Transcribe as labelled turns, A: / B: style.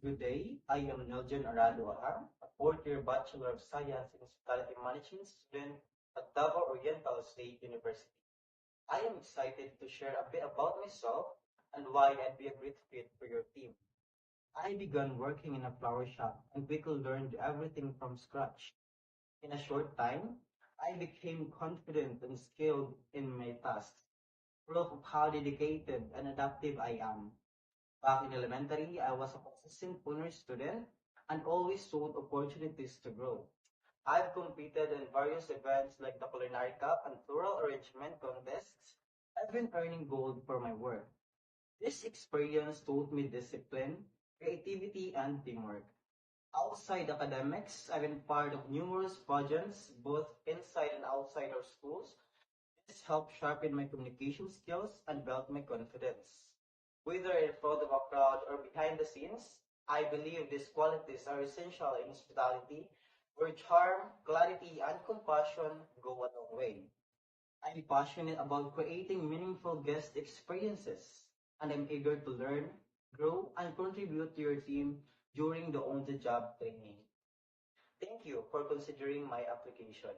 A: Good day. I am Neljan Arado Ahang, a fourth-year Bachelor of Science in Hospitality Management student at Davao Oriental State University. I am excited to share a bit about myself and why I'd be a great fit for your team. I began working in a flower shop and quickly learned everything from scratch. In a short time, I became confident and skilled in my tasks, proof of how dedicated and adaptive I am. Back in elementary, I was a consistent honor student and always sought opportunities to grow. I've competed in various events like the Culinary Cup and Floral Arrangement contests. I've been earning gold for my work. This experience taught me discipline, creativity, and teamwork. Outside academics, I've been part of numerous projects, both inside and outside our schools. This helped sharpen my communication skills and build my confidence. Whether in front of a crowd or behind the scenes, I believe these qualities are essential in hospitality, where charm, clarity, and compassion go a long way. I'm passionate about creating meaningful guest experiences, and I'm eager to learn, grow, and contribute to your team during the on-the-job training. Thank you for considering my application.